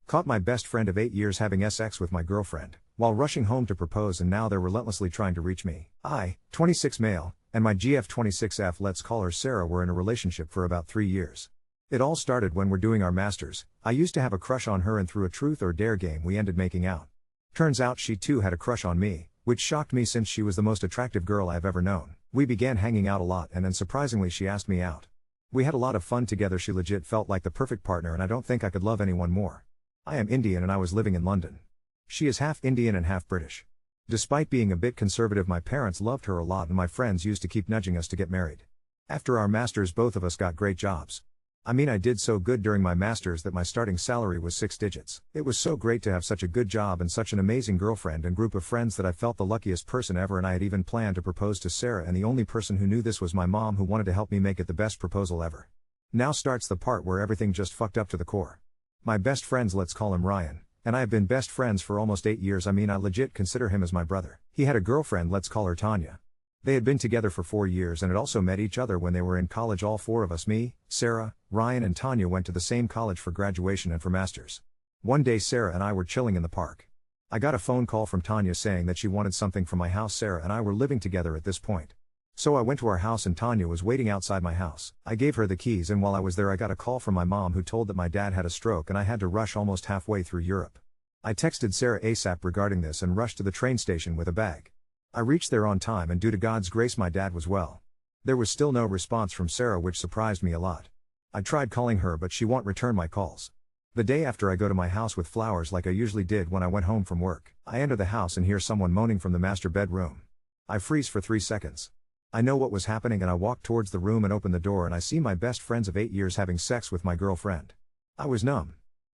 Caught my best friend of 8 years having sex with my girlfriend, while rushing home to propose, and now they're relentlessly trying to reach me. I, 26 male, and my GF 26F, let's call her Sarah, were in a relationship for about 3 years. It all started when we're doing our masters. I used to have a crush on her, and through a truth or dare game we ended making out. Turns out she too had a crush on me, which shocked me since she was the most attractive girl I've ever known. We began hanging out a lot, and then surprisingly she asked me out. We had a lot of fun together. She legit felt like the perfect partner, and I don't think I could love anyone more. I am Indian and I was living in London. She is half Indian and half British. Despite being a bit conservative, my parents loved her a lot and my friends used to keep nudging us to get married. After our masters both of us got great jobs. I did so good during my masters that my starting salary was 6 digits. It was so great to have such a good job and such an amazing girlfriend and group of friends that I felt the luckiest person ever, and I had even planned to propose to Sarah, and the only person who knew this was my mom, who wanted to help me make it the best proposal ever. Now starts the part where everything just fucked up to the core. My best friends, let's call him Ryan, and I have been best friends for almost 8 years. I legit consider him as my brother. He had a girlfriend, let's call her Tanya. They had been together for 4 years and had also met each other when they were in college. All 4 of us, me, Sarah, Ryan and Tanya, went to the same college for graduation and for masters. One day Sarah and I were chilling in the park. I got a phone call from Tanya saying that she wanted something from my house. Sarah and I were living together at this point. So I went to our house and Tanya was waiting outside my house. I gave her the keys, and while I was there I got a call from my mom who told that my dad had a stroke and I had to rush almost halfway through Europe. I texted Sarah ASAP regarding this and rushed to the train station with a bag. I reached there on time, and due to God's grace my dad was well. There was still no response from Sarah, which surprised me a lot. I tried calling her but she won't return my calls. The day after, I go to my house with flowers like I usually did when I went home from work. I enter the house and hear someone moaning from the master bedroom. I freeze for 3 seconds. I know what was happening and I walk towards the room and open the door, and I see my best friends of 8 years having sex with my girlfriend. I was numb.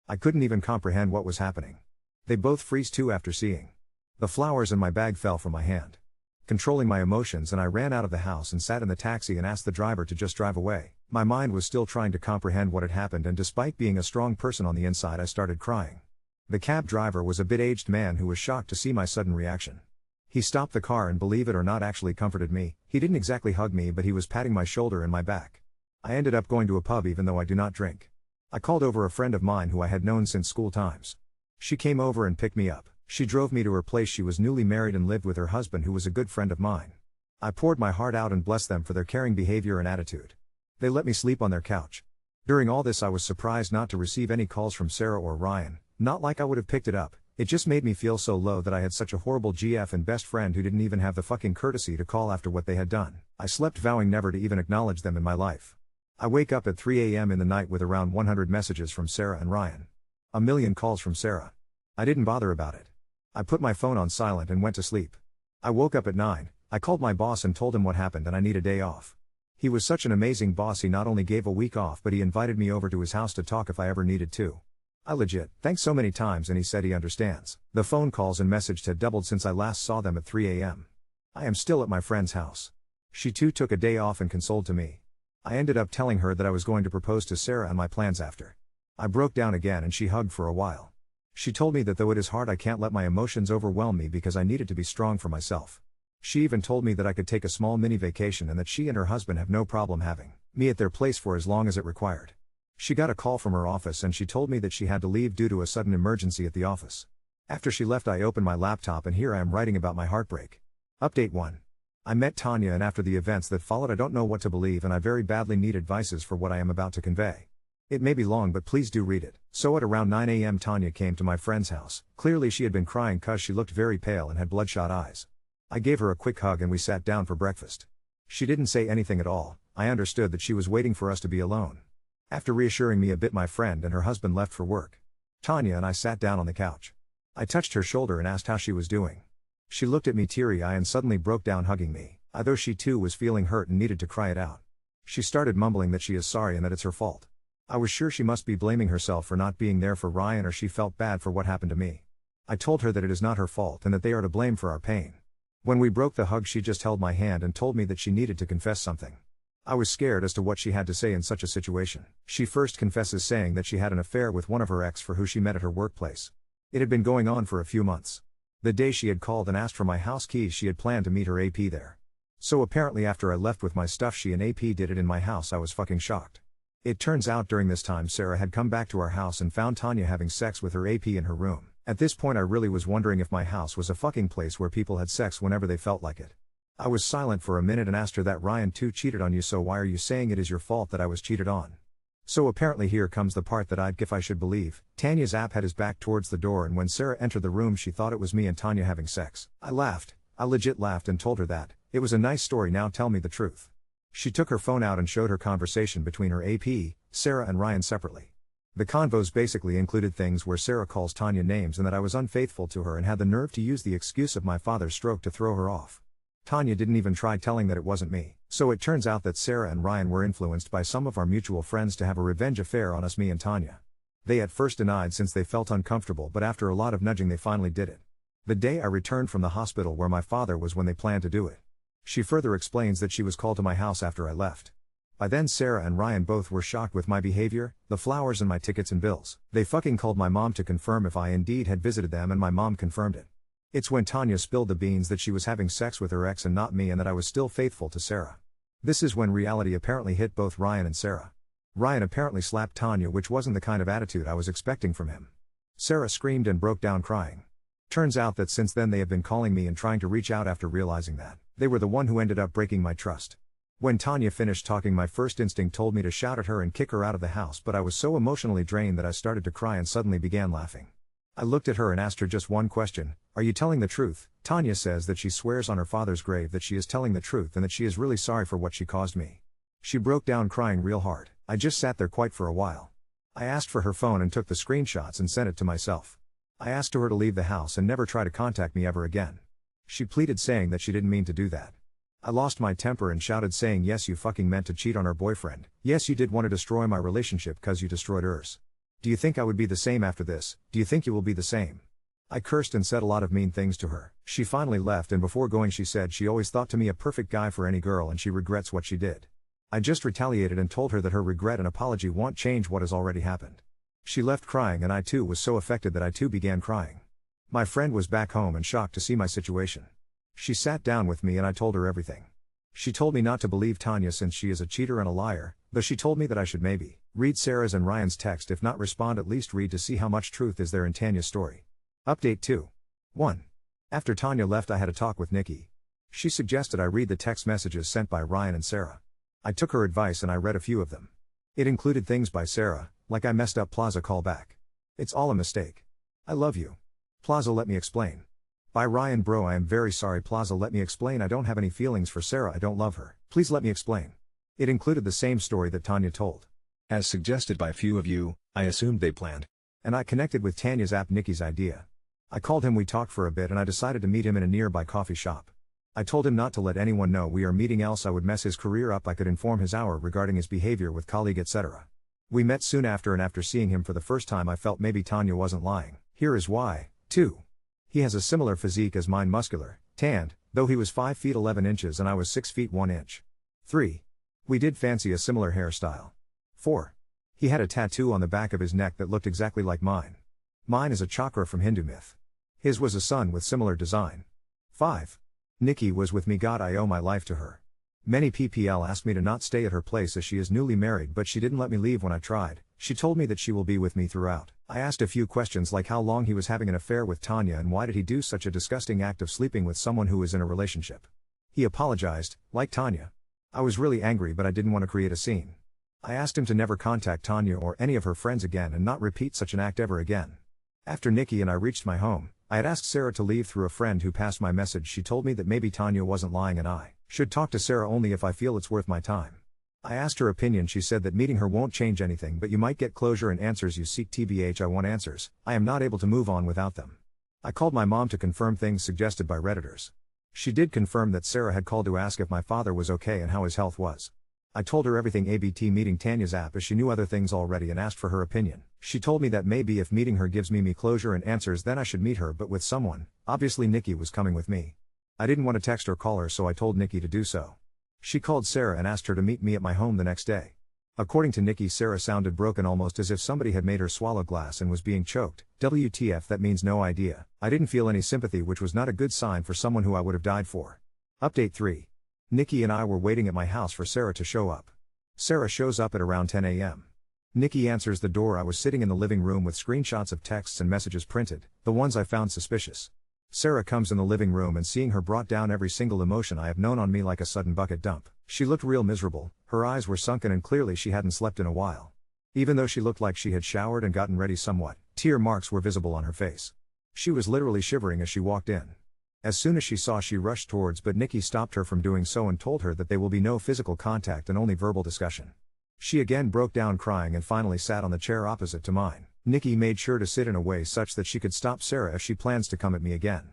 I couldn't even comprehend what was happening. They both freeze too after seeing. The flowers and my bag fell from my hand. Controlling my emotions, and I ran out of the house and sat in the taxi and asked the driver to just drive away. My mind was still trying to comprehend what had happened, and despite being a strong person on the inside I started crying. The cab driver was a bit aged man who was shocked to see my sudden reaction. He stopped the car and, believe it or not, actually comforted me. He didn't exactly hug me, but he was patting my shoulder and my back. I ended up going to a pub even though I do not drink. I called over a friend of mine who I had known since school times. She came over and picked me up. She drove me to her place. She was newly married and lived with her husband, who was a good friend of mine. I poured my heart out and blessed them for their caring behavior and attitude. They let me sleep on their couch. During all this I was surprised not to receive any calls from Sarah or Ryan, not like I would have picked it up. It just made me feel so low that I had such a horrible GF and best friend who didn't even have the fucking courtesy to call after what they had done. I slept vowing never to even acknowledge them in my life. I wake up at 3 a.m. in the night with around 100 messages from Sarah and Ryan. A million calls from Sarah. I didn't bother about it. I put my phone on silent and went to sleep. I woke up at 9. I called my boss and told him what happened and I need a day off. He was such an amazing boss. He not only gave a week off, but he invited me over to his house to talk if I ever needed to. I legit thanked so many times, and he said he understands. The phone calls and messages had doubled since I last saw them at 3 a.m. I am still at my friend's house. She too took a day off and consoled to me. I ended up telling her that I was going to propose to Sarah and my plans after. I broke down again and she hugged for a while. She told me that though it is hard, I can't let my emotions overwhelm me because I needed to be strong for myself. She even told me that I could take a small mini vacation and that she and her husband have no problem having me at their place for as long as it required. She got a call from her office and she told me that she had to leave due to a sudden emergency at the office. After she left, I opened my laptop and here I am writing about my heartbreak. Update 1. I met Tanya, and after the events that followed I don't know what to believe, and I very badly need advices for what I am about to convey. It may be long but please do read it. So at around 9 a.m. Tanya came to my friend's house. Clearly she had been crying cause she looked very pale and had bloodshot eyes. I gave her a quick hug and we sat down for breakfast. She didn't say anything at all. I understood that she was waiting for us to be alone. After reassuring me a bit, my friend and her husband left for work. Tanya and I sat down on the couch. I touched her shoulder and asked how she was doing. She looked at me teary-eyed and suddenly broke down hugging me, although she too was feeling hurt and needed to cry it out. She started mumbling that she is sorry and that it's her fault. I was sure she must be blaming herself for not being there for Ryan, or she felt bad for what happened to me. I told her that it is not her fault and that they are to blame for our pain. When we broke the hug, she just held my hand and told me that she needed to confess something. I was scared as to what she had to say in such a situation. She first confesses saying that she had an affair with one of her ex for who she met at her workplace. It had been going on for a few months. The day she had called and asked for my house keys, she had planned to meet her AP there. So apparently after I left with my stuff, she and AP did it in my house. I was fucking shocked. It turns out during this time Sarah had come back to our house and found Tanya having sex with her AP in her room. At this point I really was wondering if my house was a fucking place where people had sex whenever they felt like it. I was silent for a minute and asked her that Ryan too cheated on you, so why are you saying it is your fault that I was cheated on? So apparently here comes the part that I'd if I should believe. Tanya's app had his back towards the door, and when Sarah entered the room she thought it was me and Tanya having sex. I laughed. I legit laughed and told her that it was a nice story, now tell me the truth. She took her phone out and showed her conversation between her AP, Sarah and Ryan separately. The convos basically included things where Sarah calls Tanya names and that I was unfaithful to her and had the nerve to use the excuse of my father's stroke to throw her off. Tanya didn't even try telling that it wasn't me. So it turns out that Sarah and Ryan were influenced by some of our mutual friends to have a revenge affair on us, me and Tanya. They at first denied since they felt uncomfortable, but after a lot of nudging they finally did it. The day I returned from the hospital where my father was when they planned to do it. She further explains that she was called to my house after I left. By then Sarah and Ryan both were shocked with my behavior, the flowers and my tickets and bills. They fucking called my mom to confirm if I indeed had visited them, and my mom confirmed it. It's when Tanya spilled the beans that she was having sex with her ex and not me, and that I was still faithful to Sarah. This is when reality apparently hit both Ryan and Sarah. Ryan apparently slapped Tanya, which wasn't the kind of attitude I was expecting from him. Sarah screamed and broke down crying. Turns out that since then they have been calling me and trying to reach out after realizing that they were the one who ended up breaking my trust. When Tanya finished talking, my first instinct told me to shout at her and kick her out of the house, but I was so emotionally drained that I started to cry and suddenly began laughing. I looked at her and asked her just one question: are you telling the truth? Tanya says that she swears on her father's grave that she is telling the truth and that she is really sorry for what she caused me. She broke down crying real hard. I just sat there quite for a while. I asked for her phone and took the screenshots and sent it to myself. I asked her to leave the house and never try to contact me ever again. She pleaded, saying that she didn't mean to do that. I lost my temper and shouted, saying, yes, you fucking meant to cheat on her boyfriend. Yes, you did want to destroy my relationship cause you destroyed hers. Do you think I would be the same after this? Do you think you will be the same? I cursed and said a lot of mean things to her. She finally left, and before going she said she always thought to me a perfect guy for any girl and she regrets what she did. I just retaliated and told her that her regret and apology won't change what has already happened. She left crying, and I too was so affected that I too began crying. My friend was back home and shocked to see my situation. She sat down with me and I told her everything. She told me not to believe Tanya since she is a cheater and a liar, though she told me that I should maybe read Sarah's and Ryan's text, if not respond, at least read to see how much truth is there in Tanya's story. Update 2. 1. After Tanya left I had a talk with Nikki. She suggested I read the text messages sent by Ryan and Sarah. I took her advice and I read a few of them. It included things by Sarah, like I messed up Plaza, call back. It's all a mistake. I love you. Plaza, let me explain. By Ryan, bro, I am very sorry. Plaza, let me explain. I don't have any feelings for Sarah. I don't love her. Please let me explain. It included the same story that Tanya told. As suggested by a few of you, I assumed they planned. And I connected with Tanya's app, Nikki's idea. I called him, we talked for a bit, and I decided to meet him in a nearby coffee shop. I told him not to let anyone know we are meeting, else I would mess his career up. I could inform his hour regarding his behavior with colleague, etc. We met soon after, and after seeing him for the first time I felt maybe Tanya wasn't lying. Here is why. 2. He has a similar physique as mine, muscular, tanned, though he was 5 feet 11 inches and I was 6 feet 1 inch. 3. We did fancy a similar hairstyle. 4. He had a tattoo on the back of his neck that looked exactly like mine. Mine is a chakra from Hindu myth. His was a sun with similar design. 5. Nikki was with me. God, I owe my life to her. Many PPL asked me to not stay at her place as she is newly married, but she didn't let me leave when I tried. She told me that she will be with me throughout. I asked a few questions like how long he was having an affair with Tanya and why did he do such a disgusting act of sleeping with someone who is in a relationship. He apologized, like Tanya. I was really angry, but I didn't want to create a scene. I asked him to never contact Tanya or any of her friends again and not repeat such an act ever again. After Nikki and I reached my home, I had asked Sarah to leave through a friend who passed my message. She told me that maybe Tanya wasn't lying and I should talk to Sarah only if I feel it's worth my time. I asked her opinion. She said that meeting her won't change anything, but you might get closure and answers you seek. TBH, I want answers. I am not able to move on without them. I called my mom to confirm things suggested by Redditors. She did confirm that Sarah had called to ask if my father was okay and how his health was. I told her everything ABT meeting Tanya's app as she knew other things already and asked for her opinion. She told me that maybe if meeting her gives me closure and answers then I should meet her, but with someone. Obviously Nikki was coming with me. I didn't want to text or call her, so I told Nikki to do so. She called Sarah and asked her to meet me at my home the next day. According to Nikki, Sarah sounded broken, almost as if somebody had made her swallow glass and was being choked. WTF, that means no idea. I didn't feel any sympathy, which was not a good sign for someone who I would have died for. Update 3. Nikki and I were waiting at my house for Sarah to show up. Sarah shows up at around 10 a.m. Nikki answers the door. I was sitting in the living room with screenshots of texts and messages printed, the ones I found suspicious. Sarah comes in the living room and seeing her brought down every single emotion I have known on me like a sudden bucket dump. She looked real miserable, her eyes were sunken and clearly she hadn't slept in a while. Even though she looked like she had showered and gotten ready somewhat, tear marks were visible on her face. She was literally shivering as she walked in. As soon as she saw, she rushed towards, but Nikki stopped her from doing so and told her that there will be no physical contact and only verbal discussion. She again broke down crying and finally sat on the chair opposite to mine. Nikki made sure to sit in a way such that she could stop Sarah if she plans to come at me again.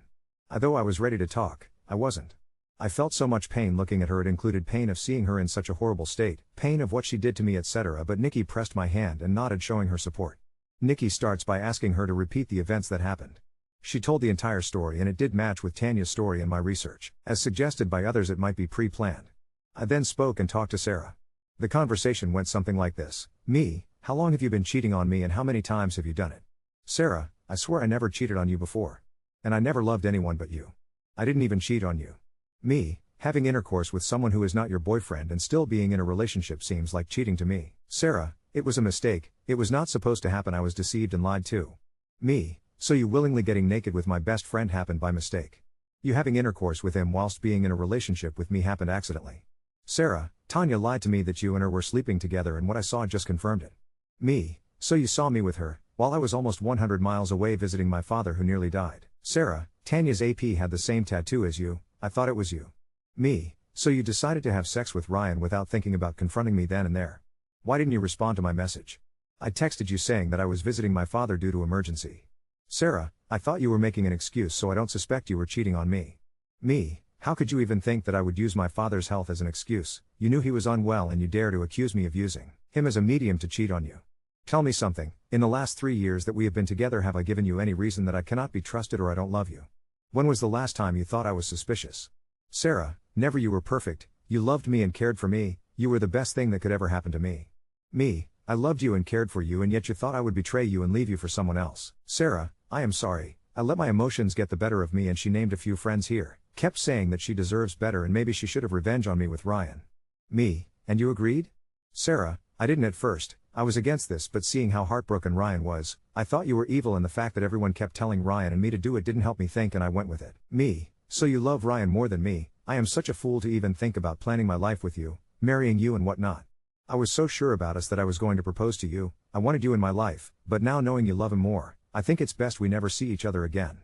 Though I was ready to talk, I wasn't. I felt so much pain looking at her. It included pain of seeing her in such a horrible state, pain of what she did to me, etc. But Nikki pressed my hand and nodded, showing her support. Nikki starts by asking her to repeat the events that happened. She told the entire story and it did match with Tanya's story and my research. As suggested by others, it might be pre-planned. I then spoke and talked to Sarah. The conversation went something like this. Me, how long have you been cheating on me and how many times have you done it? Sarah, I swear I never cheated on you before. And I never loved anyone but you. I didn't even cheat on you. Me, having intercourse with someone who is not your boyfriend and still being in a relationship seems like cheating to me. Sarah, it was a mistake, it was not supposed to happen, I was deceived and lied to. Me, so you willingly getting naked with my best friend happened by mistake. You having intercourse with him whilst being in a relationship with me happened accidentally. Sarah, Tanya lied to me that you and her were sleeping together and what I saw just confirmed it. Me, so you saw me with her, while I was almost 100 miles away visiting my father who nearly died. Sarah, Tanya's AP had the same tattoo as you, I thought it was you. Me, so you decided to have sex with Ryan without thinking about confronting me then and there. Why didn't you respond to my message? I texted you saying that I was visiting my father due to emergency. Sarah, I thought you were making an excuse so I don't suspect you were cheating on me. Me, how could you even think that I would use my father's health as an excuse? You knew he was unwell and you dare to accuse me of using him as a medium to cheat on you. Tell me something, in the last 3 years that we have been together, have I given you any reason that I cannot be trusted or I don't love you? When was the last time you thought I was suspicious? Sarah, never. You were perfect, you loved me and cared for me, you were the best thing that could ever happen to me. Me, I loved you and cared for you and yet you thought I would betray you and leave you for someone else. Sarah, I am sorry, I let my emotions get the better of me and she named a few friends here, kept saying that she deserves better and maybe she should have revenge on me with Ryan. Me, and you agreed? Sarah, I didn't at first, I was against this, but seeing how heartbroken Ryan was, I thought you were evil and the fact that everyone kept telling Ryan and me to do it didn't help me think and I went with it. Me, so you love Ryan more than me, I am such a fool to even think about planning my life with you, marrying you and whatnot. I was so sure about us that I was going to propose to you, I wanted you in my life, but now knowing you love him more, I think it's best we never see each other again.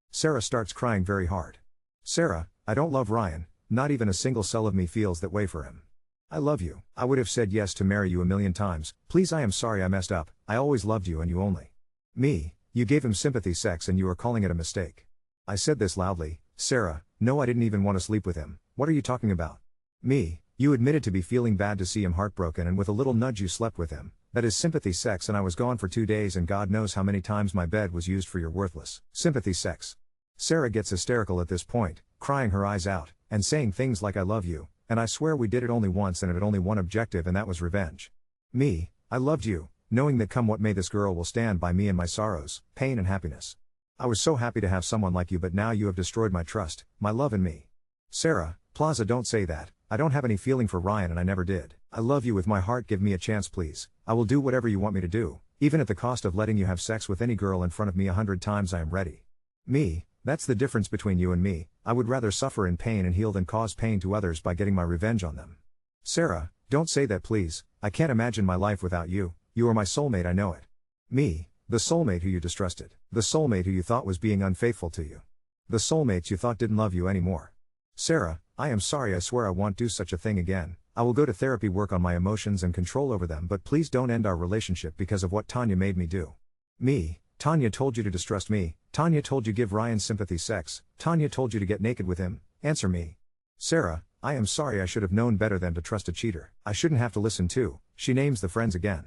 Sarah starts crying very hard. Sarah, I don't love Ryan, not even a single cell of me feels that way for him. I love you, I would have said yes to marry you a million times, please I am sorry I messed up, I always loved you and you only. Me, you gave him sympathy sex and you are calling it a mistake. I said this loudly, Sarah, no I didn't even want to sleep with him, what are you talking about? Me, you admitted to be feeling bad to see him heartbroken and with a little nudge you slept with him, that is sympathy sex and I was gone for 2 days and God knows how many times my bed was used for your worthless sympathy sex. Sarah gets hysterical at this point, crying her eyes out, and saying things like I love you, and I swear we did it only once and it had only one objective and that was revenge. Me, I loved you, knowing that come what may this girl will stand by me in my sorrows, pain and happiness. I was so happy to have someone like you but now you have destroyed my trust, my love in me. Sarah, Plaza don't say that, I don't have any feeling for Ryan and I never did. I love you with my heart, give me a chance please, I will do whatever you want me to do, even at the cost of letting you have sex with any girl in front of me 100 times I am ready. Me, that's the difference between you and me, I would rather suffer in pain and heal than cause pain to others by getting my revenge on them. Sarah, don't say that please, I can't imagine my life without you, you are my soulmate I know it. Me, the soulmate who you distrusted, the soulmate who you thought was being unfaithful to you. The soulmates you thought didn't love you anymore. Sarah, I am sorry I swear I won't do such a thing again, I will go to therapy, work on my emotions and control over them but please don't end our relationship because of what Tanya made me do. Me, Tanya told you to distrust me, Tanya told you give Ryan sympathy sex, Tanya told you to get naked with him, answer me. Sarah, I am sorry I should have known better than to trust a cheater, I shouldn't have to listen to, she names the friends again.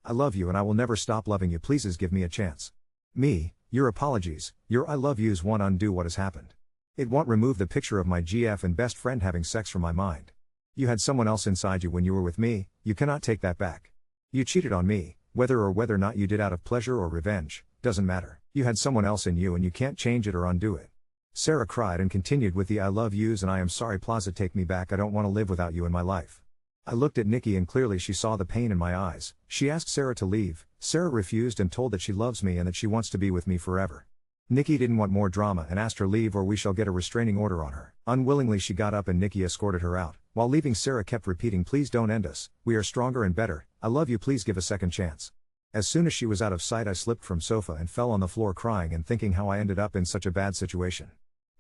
I love you and I will never stop loving you, please give me a chance. Me, your apologies, your I love yous won't undo what has happened. It won't remove the picture of my GF and best friend having sex from my mind. You had someone else inside you when you were with me, you cannot take that back. You cheated on me, whether or not you did out of pleasure or revenge, doesn't matter. You had someone else in you and you can't change it or undo it. Sarah cried and continued with the I love yous and I am sorry Plaza take me back, I don't want to live without you in my life. I looked at Nikki and clearly she saw the pain in my eyes. She asked Sarah to leave. Sarah refused and told that she loves me and that she wants to be with me forever. Nikki didn't want more drama and asked her leave or we shall get a restraining order on her. Unwillingly she got up and Nikki escorted her out. While leaving, Sarah kept repeating, please don't end us, we are stronger and better, I love you, please give a second chance. As soon as she was out of sight I slipped from sofa and fell on the floor crying and thinking how I ended up in such a bad situation.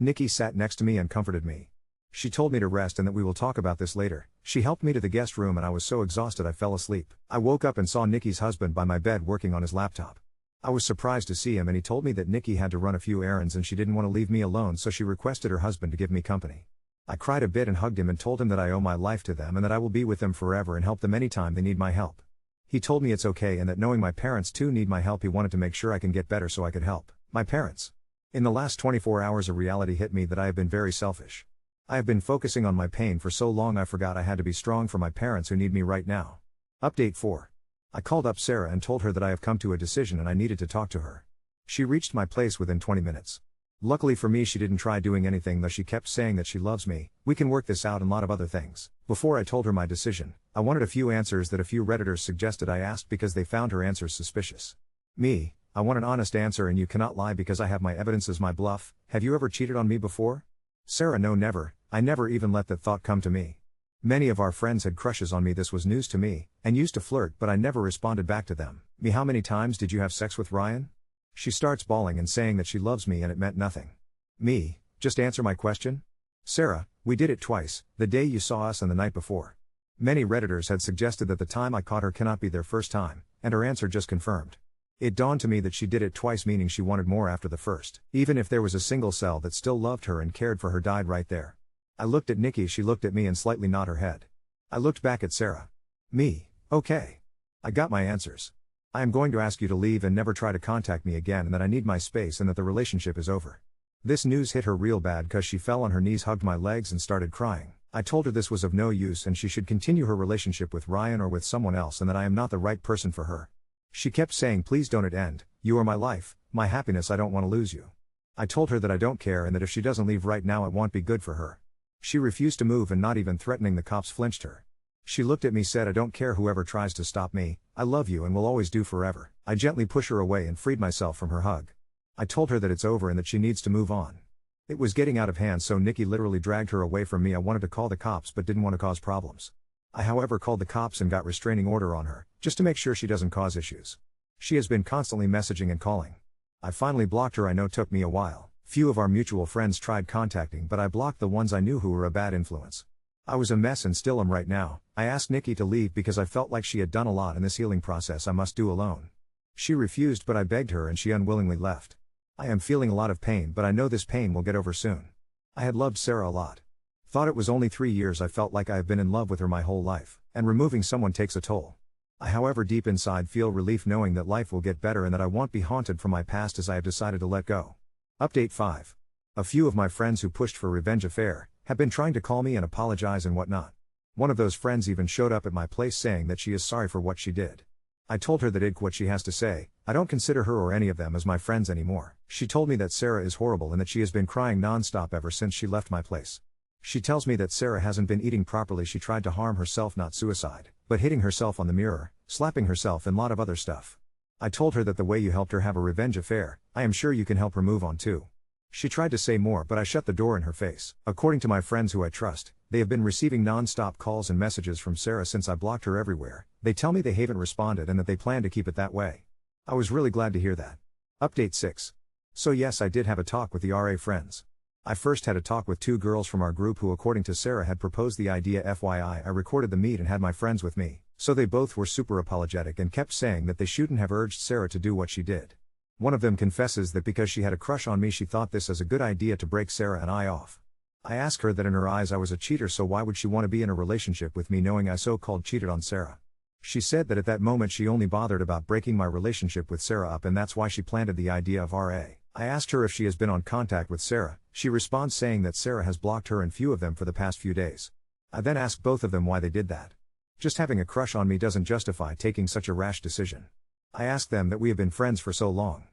Nikki sat next to me and comforted me. She told me to rest and that we will talk about this later. She helped me to the guest room and I was so exhausted I fell asleep. I woke up and saw Nikki's husband by my bed working on his laptop. I was surprised to see him and he told me that Nikki had to run a few errands and she didn't want to leave me alone, so she requested her husband to give me company. I cried a bit and hugged him and told him that I owe my life to them and that I will be with them forever and help them anytime they need my help. He told me it's okay and that knowing my parents too need my help, he wanted to make sure I can get better so I could help my parents. In the last 24 hours a reality hit me that I have been very selfish. I have been focusing on my pain for so long I forgot I had to be strong for my parents who need me right now. Update 4. I called up Sarah and told her that I have come to a decision and I needed to talk to her. She reached my place within 20 minutes. Luckily for me she didn't try doing anything, though she kept saying that she loves me, we can work this out and a lot of other things. Before I told her my decision, I wanted a few answers that a few Redditors suggested I asked because they found her answers suspicious. Me, I want an honest answer and you cannot lie because I have my evidence as my bluff. Have you ever cheated on me before? Sarah: no, never, I never even let that thought come to me. Many of our friends had crushes on me, this was news to me, and used to flirt but I never responded back to them. Me: how many times did you have sex with Ryan? She starts bawling and saying that she loves me and it meant nothing. Me: just answer my question. Sarah: we did it twice, the day you saw us and the night before. Many Redditors had suggested that the time I caught her cannot be their first time, and her answer just confirmed. It dawned to me that she did it twice, meaning she wanted more after the first. Even if there was a single cell that still loved her and cared for her died right there. I looked at Nikki, she looked at me and slightly nodded her head. I looked back at Sarah. Me: okay. I got my answers. I am going to ask you to leave and never try to contact me again and that I need my space and that the relationship is over. This news hit her real bad cause she fell on her knees, hugged my legs and started crying. I told her this was of no use and she should continue her relationship with Ryan or with someone else and that I am not the right person for her. She kept saying, please don't it end, you are my life, my happiness, I don't want to lose you. I told her that I don't care and that if she doesn't leave right now it won't be good for her. She refused to move and not even threatening the cops flinched her. She looked at me, said, I don't care whoever tries to stop me, I love you and will always do forever. I gently pushed her away and freed myself from her hug. I told her that it's over and that she needs to move on. It was getting out of hand, so Nikki literally dragged her away from me. I wanted to call the cops but didn't want to cause problems. I however called the cops and got restraining order on her, just to make sure she doesn't cause issues. She has been constantly messaging and calling. I finally blocked her. I know it took me a while. Few of our mutual friends tried contacting but I blocked the ones I knew who were a bad influence. I was a mess and still am right now. I asked Nikki to leave because I felt like she had done a lot in this healing process I must do alone. She refused but I begged her and she unwillingly left. I am feeling a lot of pain but I know this pain will get over soon. I had loved Sarah a lot. Thought it was only 3 years. I felt like I have been in love with her my whole life, and removing someone takes a toll. I however deep inside feel relief knowing that life will get better and that I won't be haunted from my past as I have decided to let go. Update 5. A few of my friends who pushed for revenge affair have been trying to call me and apologize and whatnot. One of those friends even showed up at my place saying that she is sorry for what she did. I told her that what she has to say, I don't consider her or any of them as my friends anymore. She told me that Sarah is horrible and that she has been crying non-stop ever since she left my place. She tells me that Sarah hasn't been eating properly. She tried to harm herself, not suicide, but hitting herself on the mirror, slapping herself and lot of other stuff. I told her that the way you helped her have a revenge affair, I am sure you can help her move on too. She tried to say more but I shut the door in her face. According to my friends who I trust, they have been receiving non-stop calls and messages from Sarah since I blocked her everywhere. They tell me they haven't responded and that they plan to keep it that way. I was really glad to hear that. Update 6. So yes, I did have a talk with the RA friends. I first had a talk with 2 girls from our group who according to Sarah had proposed the idea. FYI, I recorded the meet and had my friends with me, so they both were super apologetic and kept saying that they shouldn't have urged Sarah to do what she did. One of them confesses that because she had a crush on me she thought this as a good idea to break Sarah and I off. I asked her that in her eyes I was a cheater, so why would she want to be in a relationship with me knowing I so-called cheated on Sarah? She said that at that moment she only bothered about breaking my relationship with Sarah up and that's why she planted the idea of RA. I asked her if she has been on contact with Sarah. She responds saying that Sarah has blocked her and few of them for the past few days. I then asked both of them why they did that. Just having a crush on me doesn't justify taking such a rash decision. I asked them that we have been friends for so long.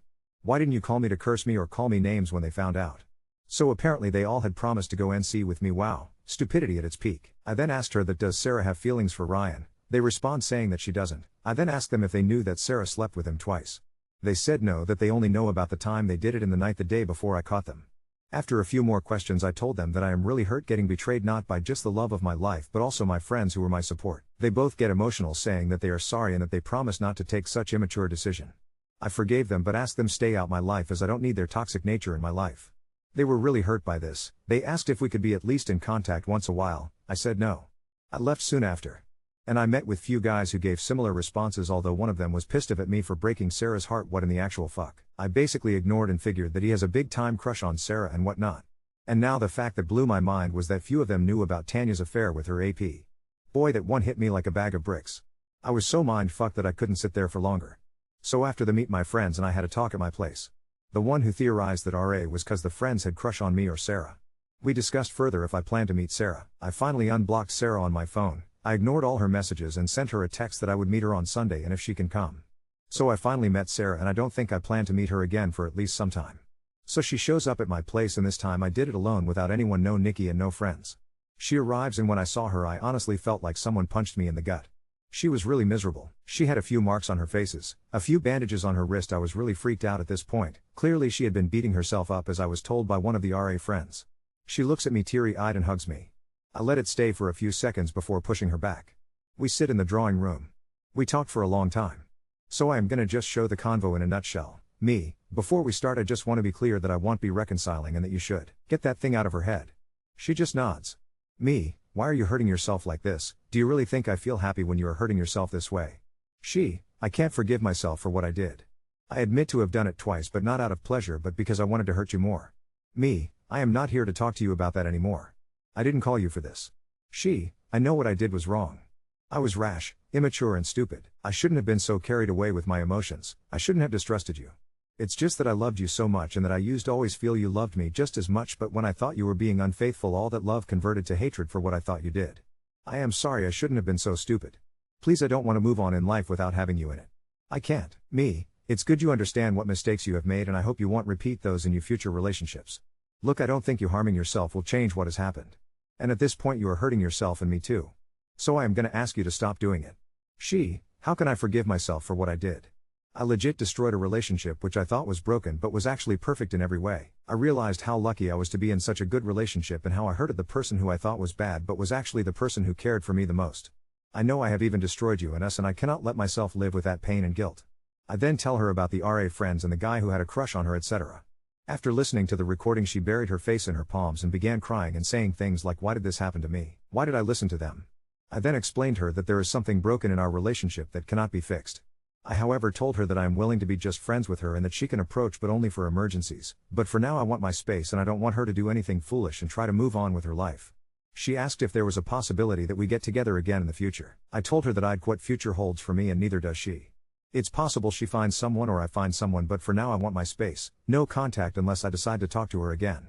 Why didn't you call me to curse me or call me names when they found out? So apparently they all had promised to go NC with me. Wow, stupidity at its peak. I then asked her that does Sarah have feelings for Ryan? They respond saying that she doesn't. I then asked them if they knew that Sarah slept with him twice. They said no, that they only know about the time they did it in the night the day before I caught them. After a few more questions I told them that I am really hurt getting betrayed not by just the love of my life but also my friends who were my support. They both get emotional saying that they are sorry and that they promise not to take such immature decision. I forgave them but asked them stay out my life as I don't need their toxic nature in my life. They were really hurt by this. They asked if we could be at least in contact once a while. I said no. I left soon after. And I met with few guys who gave similar responses, although one of them was pissed off at me for breaking Sarah's heart. What in the actual fuck? I basically ignored and figured that he has a big time crush on Sarah and whatnot. And now the fact that blew my mind was that few of them knew about Tanya's affair with her AP. Boy, that one hit me like a bag of bricks. I was so mind fucked that I couldn't sit there for longer. So after the meet, my friends and I had a talk at my place. The one who theorized that RA was cause the friends had crush on me or Sarah. We discussed further if I planned to meet Sarah. I finally unblocked Sarah on my phone. I ignored all her messages and sent her a text that I would meet her on Sunday and if she can come. So I finally met Sarah and I don't think I plan to meet her again for at least some time. So she shows up at my place and this time I did it alone without anyone, no Nikki and no friends. She arrives and when I saw her I honestly felt like someone punched me in the gut. She was really miserable. She had a few marks on her faces, a few bandages on her wrist. I was really freaked out at this point. Clearly she had been beating herself up as I was told by one of the RA friends. She looks at me teary-eyed and hugs me. I let it stay for a few seconds before pushing her back. We sit in the drawing room. We talked for a long time. So I am gonna just show the convo in a nutshell. Me, before we start I just want to be clear that I won't be reconciling and that you should get that thing out of her head. She just nods. Me, why are you hurting yourself like this? Do you really think I feel happy when you are hurting yourself this way? She, I can't forgive myself for what I did. I admit to have done it twice but not out of pleasure but because I wanted to hurt you more. Me, I am not here to talk to you about that anymore. I didn't call you for this. She, I know what I did was wrong. I was rash, immature and stupid. I shouldn't have been so carried away with my emotions. I shouldn't have distrusted you. It's just that I loved you so much and that I used to always feel you loved me just as much, but when I thought you were being unfaithful all that love converted to hatred for what I thought you did. I am sorry, I shouldn't have been so stupid. Please, I don't want to move on in life without having you in it. I can't. Me, it's good you understand what mistakes you have made and I hope you won't repeat those in your future relationships. Look, I don't think you harming yourself will change what has happened. And at this point you are hurting yourself and me too. So I am gonna ask you to stop doing it. She, how can I forgive myself for what I did? I legit destroyed a relationship which I thought was broken but was actually perfect in every way. I realized how lucky I was to be in such a good relationship and how I hurted the person who I thought was bad but was actually the person who cared for me the most. I know I have even destroyed you and us and I cannot let myself live with that pain and guilt. I then tell her about the RA friends and the guy who had a crush on her, etc. After listening to the recording she buried her face in her palms and began crying and saying things like, why did this happen to me? Why did I listen to them? I then explained her that there is something broken in our relationship that cannot be fixed. I however told her that I am willing to be just friends with her and that she can approach but only for emergencies, but for now I want my space and I don't want her to do anything foolish and try to move on with her life. She asked if there was a possibility that we get together again in the future. I told her that I'd what future holds for me and neither does she. It's possible she finds someone or I find someone, but for now I want my space, no contact unless I decide to talk to her again.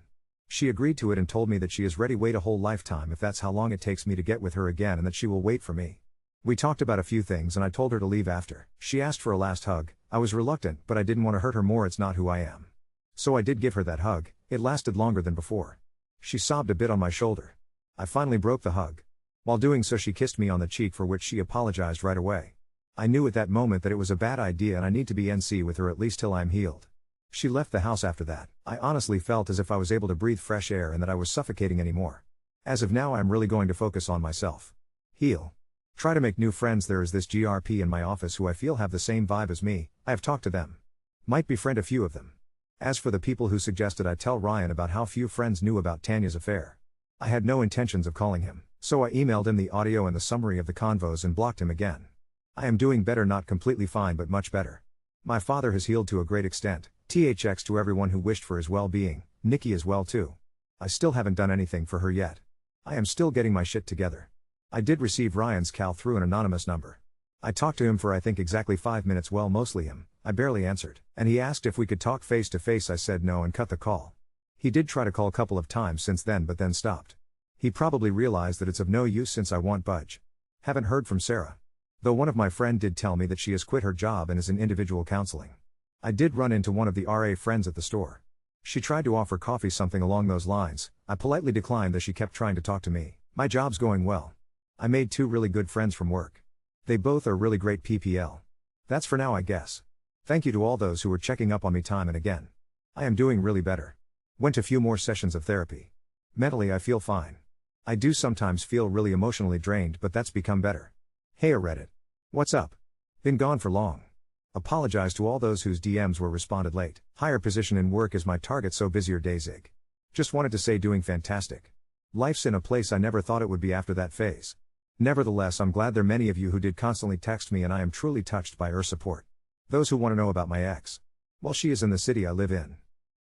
She agreed to it and told me that she is ready to wait a whole lifetime if that's how long it takes me to get with her again and that she will wait for me. We talked about a few things and I told her to leave after. She asked for a last hug. I was reluctant but I didn't want to hurt her more, it's not who I am. So I did give her that hug. It lasted longer than before. She sobbed a bit on my shoulder. I finally broke the hug. While doing so she kissed me on the cheek for which she apologized right away. I knew at that moment that it was a bad idea and I need to be NC with her at least till I'm healed. She left the house after that. I honestly felt as if I was able to breathe fresh air and that I was suffocating anymore. As of now I am really going to focus on myself. Heal. Try to make new friends. There is this GRP in my office who I feel have the same vibe as me. I have talked to them. Might befriend a few of them. As for the people who suggested I tell Ryan about how few friends knew about Tanya's affair, I had no intentions of calling him, so I emailed him the audio and the summary of the convos and blocked him again. I am doing better, not completely fine but much better. My father has healed to a great extent. THX to everyone who wished for his well-being, Nikki as well too. I still haven't done anything for her yet. I am still getting my shit together. I did receive Ryan's cal through an anonymous number. I talked to him for I think exactly 5 minutes, well mostly him, I barely answered, and he asked if we could talk face to face. I said no and cut the call. He did try to call a couple of times since then but then stopped. He probably realized that it's of no use since I won't budge. Haven't heard from Sarah. Though one of my friend did tell me that she has quit her job and is in individual counseling. I did run into one of the RA friends at the store. She tried to offer coffee, something along those lines. I politely declined as she kept trying to talk to me. My job's going well. I made 2 really good friends from work. They both are really great PPL. That's for now, I guess. Thank you to all those who were checking up on me time and again. I am doing really better. Went a few more sessions of therapy. Mentally I feel fine. I do sometimes feel really emotionally drained, but that's become better. Hey Reddit. What's up? Been gone for long. Apologize to all those whose DMs were responded late. Higher position in work is my target, so busier days zig. Just wanted to say doing fantastic. Life's in a place I never thought it would be after that phase. Nevertheless, I'm glad there are many of you who did constantly text me, and I am truly touched by your support. Those who want to know about my ex. Well, she is in the city I live in.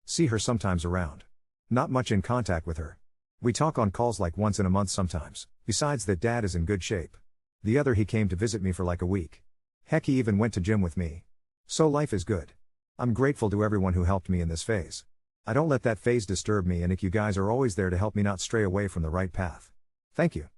See her sometimes around. Not much in contact with her. We talk on calls like once in a month sometimes. Besides that, Dad is in good shape. The other, he came to visit me for like a week. Heck, he even went to gym with me. So life is good. I'm grateful to everyone who helped me in this phase. I don't let that phase disturb me, and you guys are always there to help me not stray away from the right path. Thank you.